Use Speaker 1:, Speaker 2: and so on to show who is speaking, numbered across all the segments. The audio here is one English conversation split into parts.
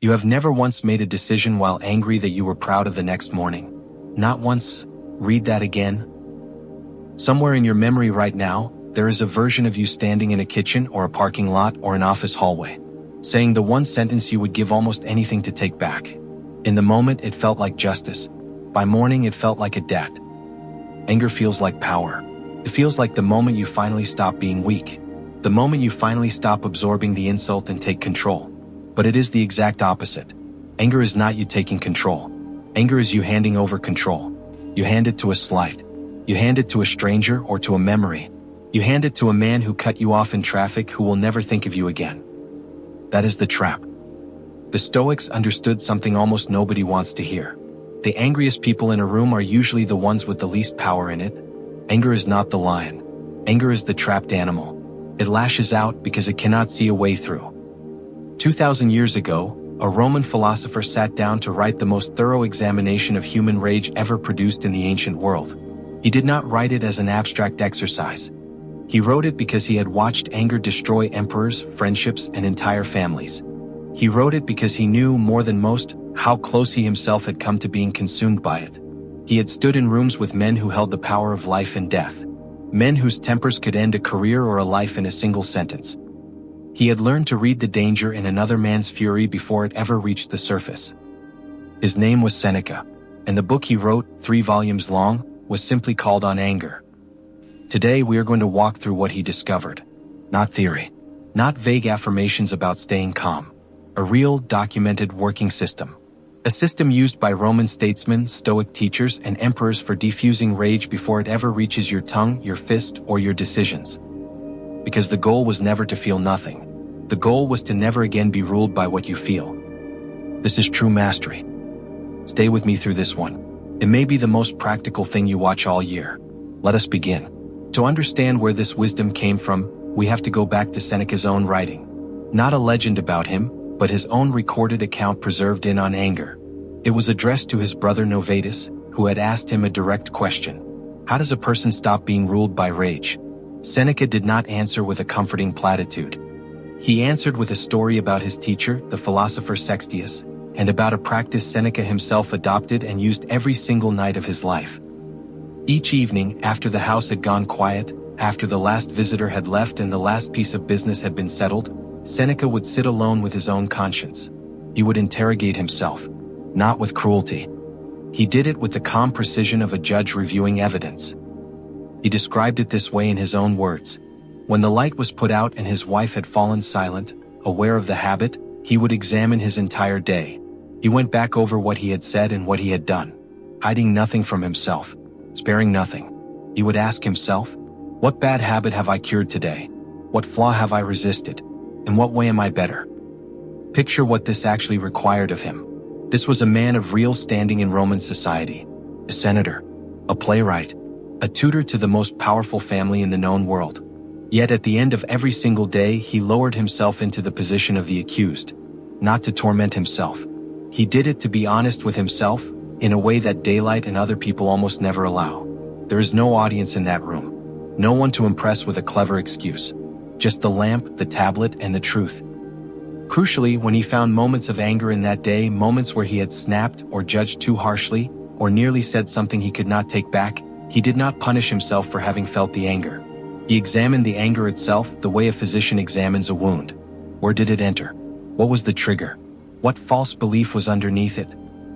Speaker 1: You have never once made a decision while angry that you were proud of the next morning. Not once. Read that again. Somewhere in your memory right now, there is a version of you standing in a kitchen or a parking lot or an office hallway, saying the one sentence you would give almost anything to take back. In the moment, it felt like justice. By morning, it felt like a debt. Anger feels like power. It feels like the moment you finally stop being weak. The moment you finally stop absorbing the insult and take control. But it is the exact opposite. Anger is not you taking control. Anger is you handing over control. You hand it to a slight. You hand it to a stranger or to a memory. You hand it to a man who cut you off in traffic who will never think of you again. That is the trap. The Stoics understood something almost nobody wants to hear. The angriest people in a room are usually the ones with the least power in it. Anger is not the lion. Anger is the trapped animal. It lashes out because it cannot see a way through. 2,000 years ago, a Roman philosopher sat down to write the most thorough examination of human rage ever produced in the ancient world. He did not write it as an abstract exercise. He wrote it because he had watched anger destroy emperors, friendships, and entire families. He wrote it because he knew, more than most, how close he himself had come to being consumed by it. He had stood in rooms with men who held the power of life and death. Men whose tempers could end a career or a life in a single sentence. He had learned to read the danger in another man's fury before it ever reached the surface. His name was Seneca, and the book he wrote, 3 volumes long, was simply called On Anger. Today we are going to walk through what he discovered. Not theory. Not vague affirmations about staying calm. A real, documented working system. A system used by Roman statesmen, Stoic teachers, and emperors for defusing rage before it ever reaches your tongue, your fist, or your decisions. Because the goal was never to feel nothing. The goal was to never again be ruled by what you feel. This is true mastery. Stay with me through this one. It may be the most practical thing you watch all year. Let us begin. To understand where this wisdom came from, we have to go back to Seneca's own writing. Not a legend about him, but his own recorded account preserved in On Anger. It was addressed to his brother Novatus, who had asked him a direct question. How does a person stop being ruled by rage? Seneca did not answer with a comforting platitude. He answered with a story about his teacher, the philosopher Sextius, and about a practice Seneca himself adopted and used every single night of his life. Each evening, after the house had gone quiet, after the last visitor had left and the last piece of business had been settled, Seneca would sit alone with his own conscience. He would interrogate himself, not with cruelty. He did it with the calm precision of a judge reviewing evidence. He described it this way in his own words. When the light was put out and his wife had fallen silent, aware of the habit, he would examine his entire day. He went back over what he had said and what he had done, hiding nothing from himself, sparing nothing. He would ask himself, what bad habit have I cured today? What flaw have I resisted? In what way am I better? Picture what this actually required of him. This was a man of real standing in Roman society, a senator, a playwright, a tutor to the most powerful family in the known world. Yet at the end of every single day, he lowered himself into the position of the accused, not to torment himself. He did it to be honest with himself, in a way that daylight and other people almost never allow. There is no audience in that room. No one to impress with a clever excuse. Just the lamp, the tablet, and the truth. Crucially, when he found moments of anger in that day, moments where he had snapped or judged too harshly, or nearly said something he could not take back, he did not punish himself for having felt the anger. He examined the anger itself the way a physician examines a wound. Where did it enter? What was the trigger? What false belief was underneath it?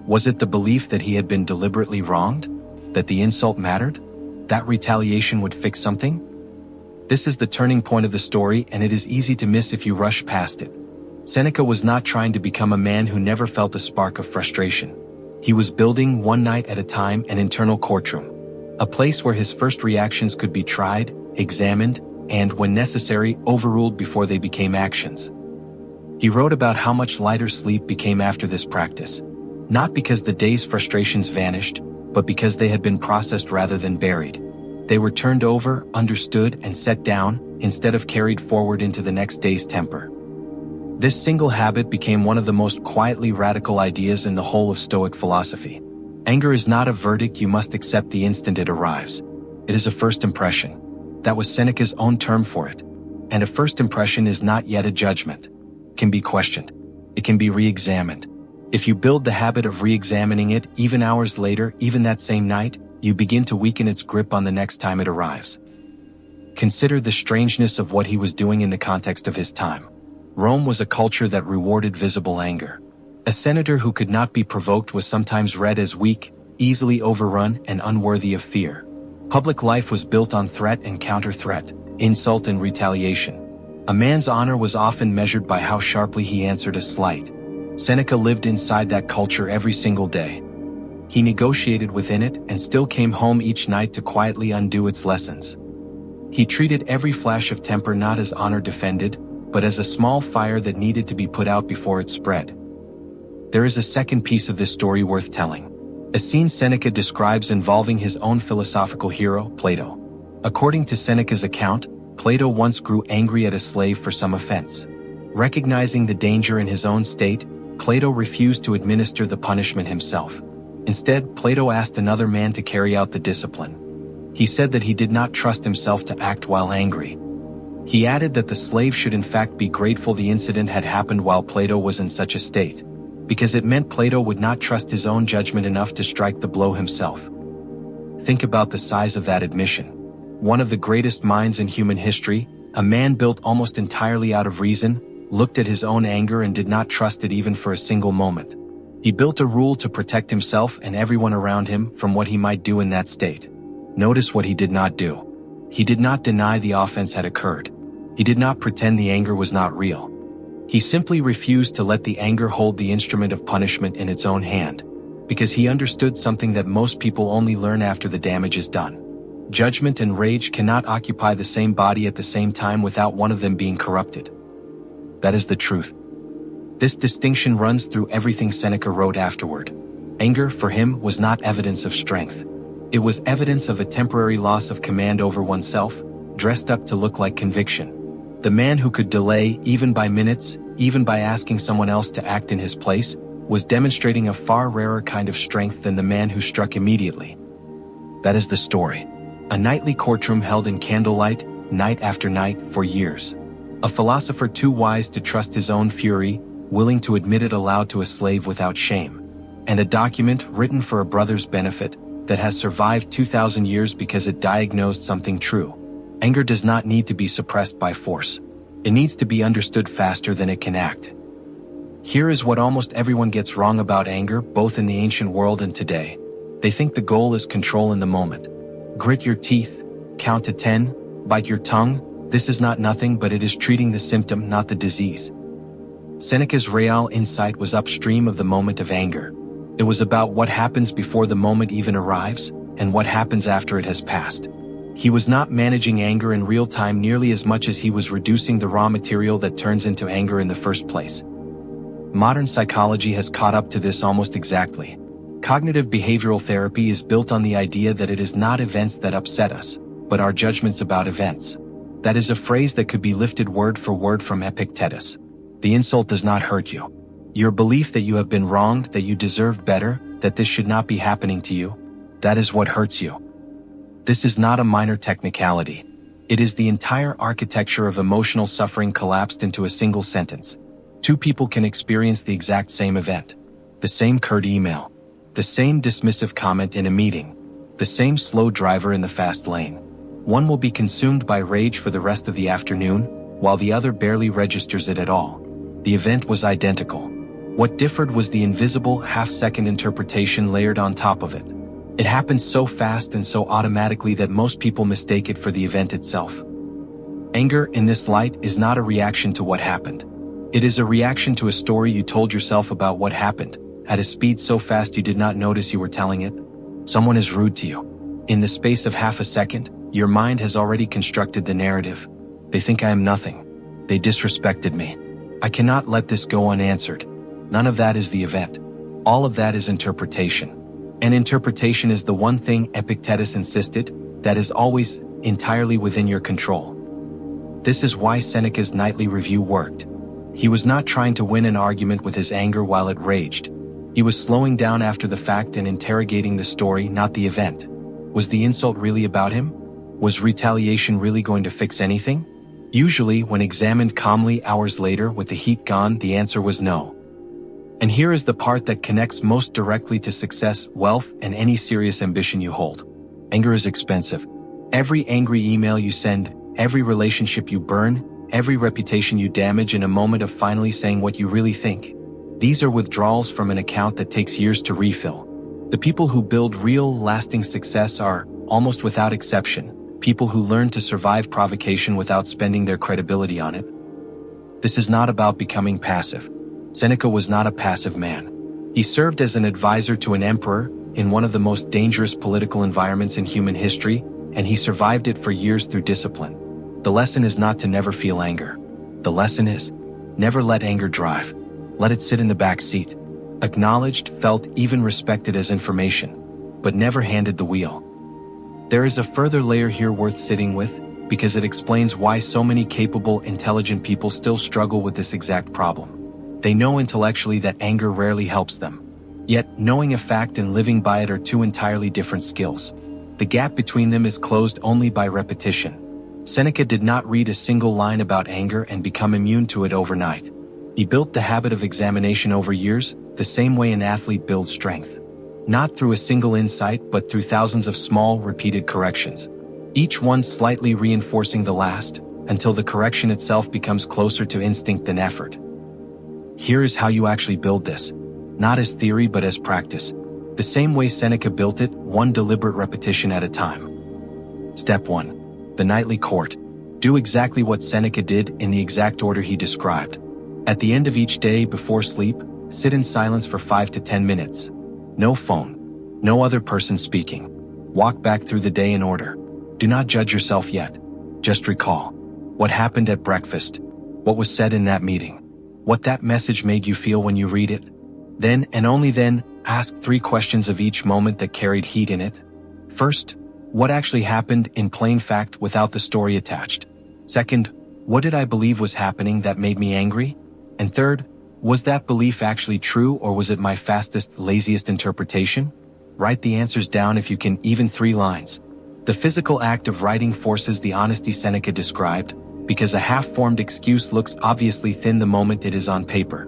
Speaker 1: Was it the belief that he had been deliberately wronged? That the insult mattered? That retaliation would fix something? This is the turning point of the story, and it is easy to miss if you rush past it. Seneca was not trying to become a man who never felt a spark of frustration. He was building, one night at a time, an internal courtroom. A place where his first reactions could be tried, examined, and, when necessary, overruled before they became actions. He wrote about how much lighter sleep became after this practice. Not because the day's frustrations vanished, but because they had been processed rather than buried. They were turned over, understood, and set down, instead of carried forward into the next day's temper. This single habit became one of the most quietly radical ideas in the whole of Stoic philosophy. Anger is not a verdict you must accept the instant it arrives. It is a first impression. That was Seneca's own term for it. And a first impression is not yet a judgment. It can be questioned. It can be re-examined. If you build the habit of re-examining it, even hours later, even that same night, you begin to weaken its grip on the next time it arrives. Consider the strangeness of what he was doing in the context of his time. Rome was a culture that rewarded visible anger. A senator who could not be provoked was sometimes read as weak, easily overrun, and unworthy of fear. Public life was built on threat and counter-threat, insult and retaliation. A man's honor was often measured by how sharply he answered a slight. Seneca lived inside that culture every single day. He negotiated within it and still came home each night to quietly undo its lessons. He treated every flash of temper not as honor defended, but as a small fire that needed to be put out before it spread. There is a second piece of this story worth telling. A scene Seneca describes involving his own philosophical hero, Plato. According to Seneca's account, Plato once grew angry at a slave for some offense. Recognizing the danger in his own state, Plato refused to administer the punishment himself. Instead, Plato asked another man to carry out the discipline. He said that he did not trust himself to act while angry. He added that the slave should in fact be grateful the incident had happened while Plato was in such a state, because it meant Plato would not trust his own judgment enough to strike the blow himself. Think about the size of that admission. One of the greatest minds in human history, a man built almost entirely out of reason, looked at his own anger and did not trust it even for a single moment. He built a rule to protect himself and everyone around him from what he might do in that state. Notice what he did not do. He did not deny the offense had occurred. He did not pretend the anger was not real. He simply refused to let the anger hold the instrument of punishment in its own hand, because he understood something that most people only learn after the damage is done. Judgment and rage cannot occupy the same body at the same time without one of them being corrupted. That is the truth. This distinction runs through everything Seneca wrote afterward. Anger, for him, was not evidence of strength. It was evidence of a temporary loss of command over oneself, dressed up to look like conviction. The man who could delay, even by minutes, even by asking someone else to act in his place, was demonstrating a far rarer kind of strength than the man who struck immediately. That is the story. A nightly courtroom held in candlelight, night after night, for years. A philosopher too wise to trust his own fury, willing to admit it aloud to a slave without shame. And a document written for a brother's benefit that has survived 2,000 years because it diagnosed something true. Anger does not need to be suppressed by force. It needs to be understood faster than it can act. Here is what almost everyone gets wrong about anger, both in the ancient world and today. They think the goal is control in the moment. Grit your teeth, count to 10, bite your tongue. This is not nothing, but it is treating the symptom, not the disease. Seneca's real insight was upstream of the moment of anger. It was about what happens before the moment even arrives, and what happens after it has passed. He was not managing anger in real time nearly as much as he was reducing the raw material that turns into anger in the first place. Modern psychology has caught up to this almost exactly. Cognitive behavioral therapy is built on the idea that it is not events that upset us, but our judgments about events. That is a phrase that could be lifted word for word from Epictetus. The insult does not hurt you. Your belief that you have been wronged, that you deserved better, that this should not be happening to you, that is what hurts you. This is not a minor technicality. It is the entire architecture of emotional suffering collapsed into a single sentence. Two people can experience the exact same event. The same curt email. The same dismissive comment in a meeting. The same slow driver in the fast lane. One will be consumed by rage for the rest of the afternoon, while the other barely registers it at all. The event was identical. What differed was the invisible, half-second interpretation layered on top of it. It happens so fast and so automatically that most people mistake it for the event itself. Anger, in this light, is not a reaction to what happened. It is a reaction to a story you told yourself about what happened, at a speed so fast you did not notice you were telling it. Someone is rude to you. In the space of half a second, your mind has already constructed the narrative. They think I am nothing. They disrespected me. I cannot let this go unanswered. None of that is the event. All of that is interpretation. And interpretation is the one thing Epictetus insisted, that is always entirely within your control. This is why Seneca's nightly review worked. He was not trying to win an argument with his anger while it raged. He was slowing down after the fact and interrogating the story, not the event. Was the insult really about him? Was retaliation really going to fix anything? Usually, when examined calmly hours later with the heat gone, the answer was no. And here is the part that connects most directly to success, wealth, and any serious ambition you hold. Anger is expensive. Every angry email you send, every relationship you burn, every reputation you damage in a moment of finally saying what you really think. These are withdrawals from an account that takes years to refill. The people who build real, lasting success are, almost without exception, people who learn to survive provocation without spending their credibility on it. This is not about becoming passive. Seneca was not a passive man. He served as an advisor to an emperor in one of the most dangerous political environments in human history, and he survived it for years through discipline. The lesson is not to never feel anger. The lesson is, never let anger drive. Let it sit in the back seat. Acknowledged, felt, even respected as information, but never handed the wheel. There is a further layer here worth sitting with, because it explains why so many capable, intelligent people still struggle with this exact problem. They know intellectually that anger rarely helps them. Yet, knowing a fact and living by it are two entirely different skills. The gap between them is closed only by repetition. Seneca did not read a single line about anger and become immune to it overnight. He built the habit of examination over years, the same way an athlete builds strength. Not through a single insight, but through thousands of small, repeated corrections. Each one slightly reinforcing the last, until the correction itself becomes closer to instinct than effort. Here is how you actually build this. Not as theory but as practice. The same way Seneca built it, one deliberate repetition at a time. Step 1. The nightly court. Do exactly what Seneca did in the exact order he described. At the end of each day before sleep, sit in silence for 5 to 10 minutes. No phone. No other person speaking. Walk back through the day in order. Do not judge yourself yet. Just recall. What happened at breakfast? What was said in that meeting? What that message made you feel when you read it? Then, and only then, ask 3 questions of each moment that carried heat in it. First, what actually happened in plain fact without the story attached? Second, what did I believe was happening that made me angry? And third, was that belief actually true or was it my fastest, laziest interpretation? Write the answers down if you can, even 3 lines. The physical act of writing forces the honesty Seneca described, because a half-formed excuse looks obviously thin the moment it is on paper.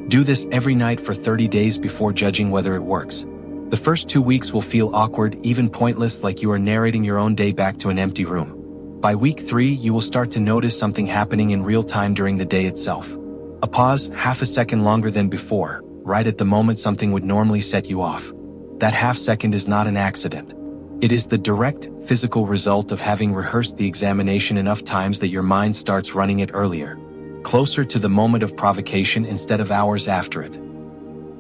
Speaker 1: Do this every night for 30 days before judging whether it works. The first 2 weeks will feel awkward, even pointless, like you are narrating your own day back to an empty room. By week 3, you will start to notice something happening in real time during the day itself. A pause, half a second longer than before, right at the moment something would normally set you off. That half second is not an accident. It is the direct, physical result of having rehearsed the examination enough times that your mind starts running it earlier, closer to the moment of provocation instead of hours after it.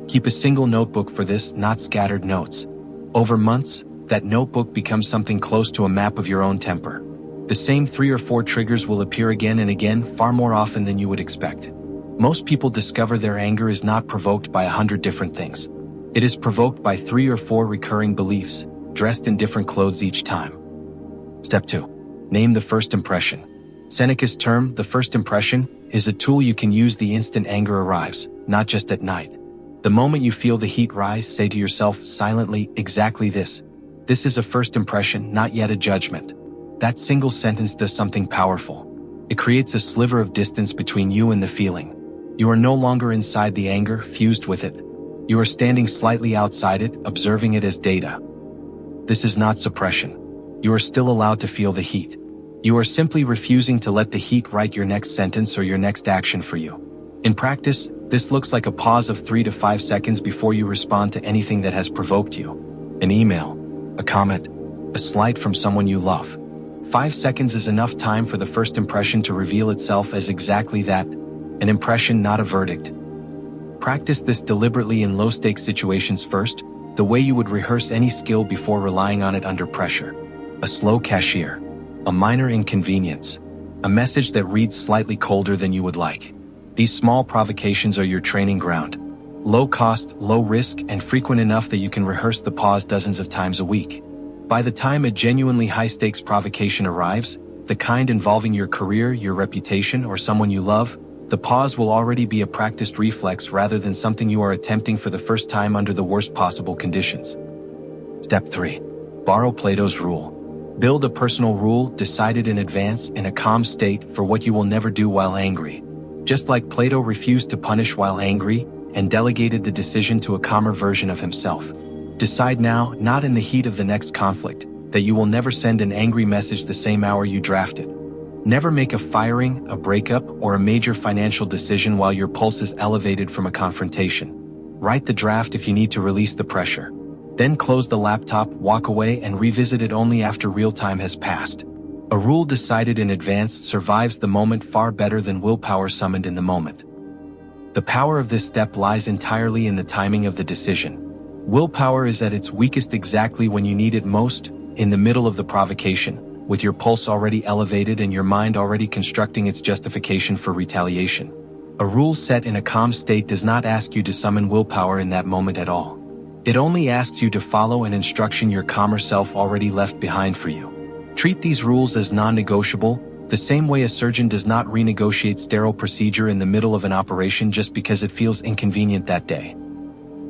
Speaker 1: Keep a single notebook for this, not scattered notes. Over months, that notebook becomes something close to a map of your own temper. The same 3 or 4 triggers will appear again and again, far more often than you would expect. Most people discover their anger is not provoked by 100 different things. It is provoked by 3 or 4 recurring beliefs, dressed in different clothes each time. Step 2. Name the first impression. Seneca's term, the first impression, is a tool you can use the instant anger arrives, not just at night. The moment you feel the heat rise, say to yourself silently exactly this. This is a first impression, not yet a judgment. That single sentence does something powerful. It creates a sliver of distance between you and the feeling. You are no longer inside the anger, fused with it. You are standing slightly outside it, observing it as data. This is not suppression. You are still allowed to feel the heat. You are simply refusing to let the heat write your next sentence or your next action for you. In practice, this looks like a pause of 3 to 5 seconds before you respond to anything that has provoked you. An email, a comment, a slight from someone you love. 5 seconds is enough time for the first impression to reveal itself as exactly that, an impression, not a verdict. Practice this deliberately in low-stakes situations first, the way you would rehearse any skill before relying on it under pressure. A slow cashier, a minor inconvenience, a message that reads slightly colder than you would like. These small provocations are your training ground. Low cost, low risk, and frequent enough that you can rehearse the pause dozens of times a week. By the time a genuinely high-stakes provocation arrives, the kind involving your career, your reputation, or someone you love, the pause will already be a practiced reflex rather than something you are attempting for the first time under the worst possible conditions. Step 3. Borrow Plato's rule. Build a personal rule decided in advance in a calm state for what you will never do while angry. Just like Plato refused to punish while angry, and delegated the decision to a calmer version of himself. Decide now, not in the heat of the next conflict, that you will never send an angry message the same hour you draft it. Never make a firing, a breakup, or a major financial decision while your pulse is elevated from a confrontation. Write the draft if you need to release the pressure. Then close the laptop, walk away, and revisit it only after real time has passed. A rule decided in advance survives the moment far better than willpower summoned in the moment. The power of this step lies entirely in the timing of the decision. Willpower is at its weakest exactly when you need it most, in the middle of the provocation, with your pulse already elevated and your mind already constructing its justification for retaliation. A rule set in a calm state does not ask you to summon willpower in that moment at all. It only asks you to follow an instruction your calmer self already left behind for you. Treat these rules as non-negotiable, the same way a surgeon does not renegotiate sterile procedure in the middle of an operation just because it feels inconvenient that day.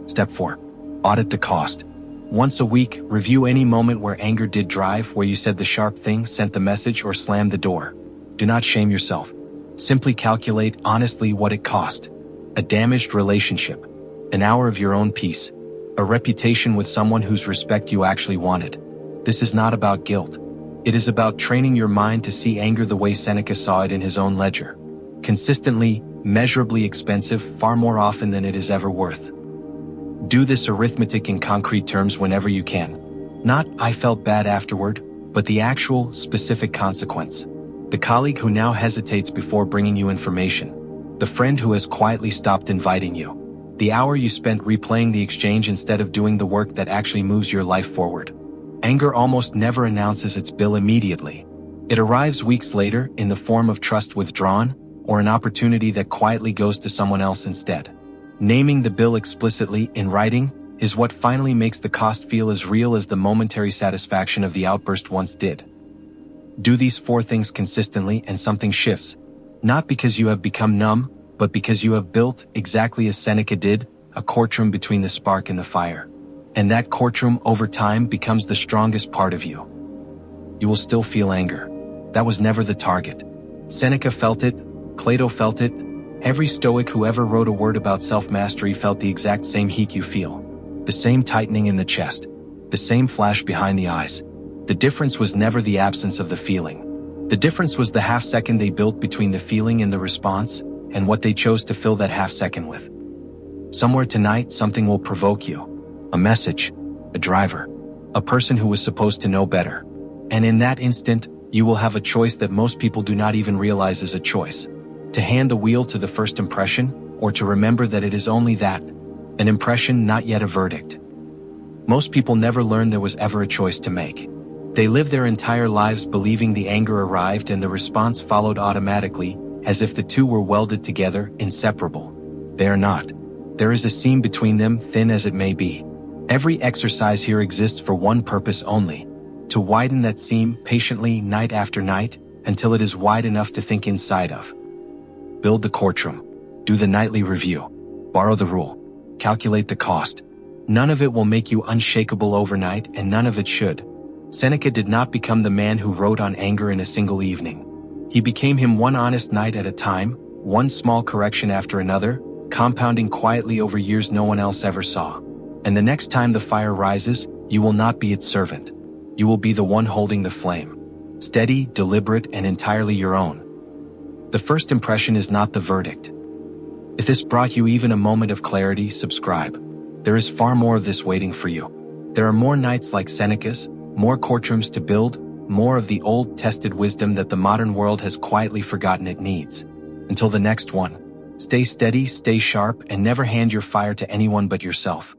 Speaker 1: Step 4. Audit the cost. Once a week, review any moment where anger did drive, where you said the sharp thing, sent the message, or slammed the door. Do not shame yourself. Simply calculate honestly what it cost. A damaged relationship. An hour of your own peace. A reputation with someone whose respect you actually wanted. This is not about guilt. It is about training your mind to see anger the way Seneca saw it in his own ledger. Consistently, measurably expensive, far more often than it is ever worth. Do this arithmetic in concrete terms whenever you can. Not, I felt bad afterward, but the actual, specific consequence. The colleague who now hesitates before bringing you information. The friend who has quietly stopped inviting you. The hour you spent replaying the exchange instead of doing the work that actually moves your life forward. Anger almost never announces its bill immediately. It arrives weeks later in the form of trust withdrawn, or an opportunity that quietly goes to someone else instead. Naming the bill explicitly, in writing, is what finally makes the cost feel as real as the momentary satisfaction of the outburst once did. Do these 4 things consistently and something shifts. Not because you have become numb, but because you have built, exactly as Seneca did, a courtroom between the spark and the fire. And that courtroom over time becomes the strongest part of you. You will still feel anger. That was never the target. Seneca felt it, Plato felt it, every Stoic who ever wrote a word about self-mastery felt the exact same heat you feel. The same tightening in the chest. The same flash behind the eyes. The difference was never the absence of the feeling. The difference was the half second they built between the feeling and the response, and what they chose to fill that half second with. Somewhere tonight, something will provoke you. A message, a driver, a person who was supposed to know better. And in that instant, you will have a choice that most people do not even realize is a choice. To hand the wheel to the first impression, or to remember that it is only that, an impression, not yet a verdict. Most people never learn there was ever a choice to make. They live their entire lives believing the anger arrived and the response followed automatically, as if the two were welded together, inseparable. They are not. There is a seam between them, thin as it may be. Every exercise here exists for one purpose only, to widen that seam patiently night after night until it is wide enough to think inside of. Build the courtroom. Do the nightly review. Borrow the rule. Calculate the cost. None of it will make you unshakable overnight, and none of it should. Seneca did not become the man who wrote on anger in a single evening. He became him one honest night at a time, one small correction after another, compounding quietly over years no one else ever saw. And the next time the fire rises, you will not be its servant. You will be the one holding the flame. Steady, deliberate, and entirely your own. The first impression is not the verdict. If this brought you even a moment of clarity, subscribe. There is far more of this waiting for you. There are more nights like Seneca's, more courtrooms to build, more of the old, tested wisdom that the modern world has quietly forgotten it needs. Until the next one, stay steady, stay sharp, and never hand your fire to anyone but yourself.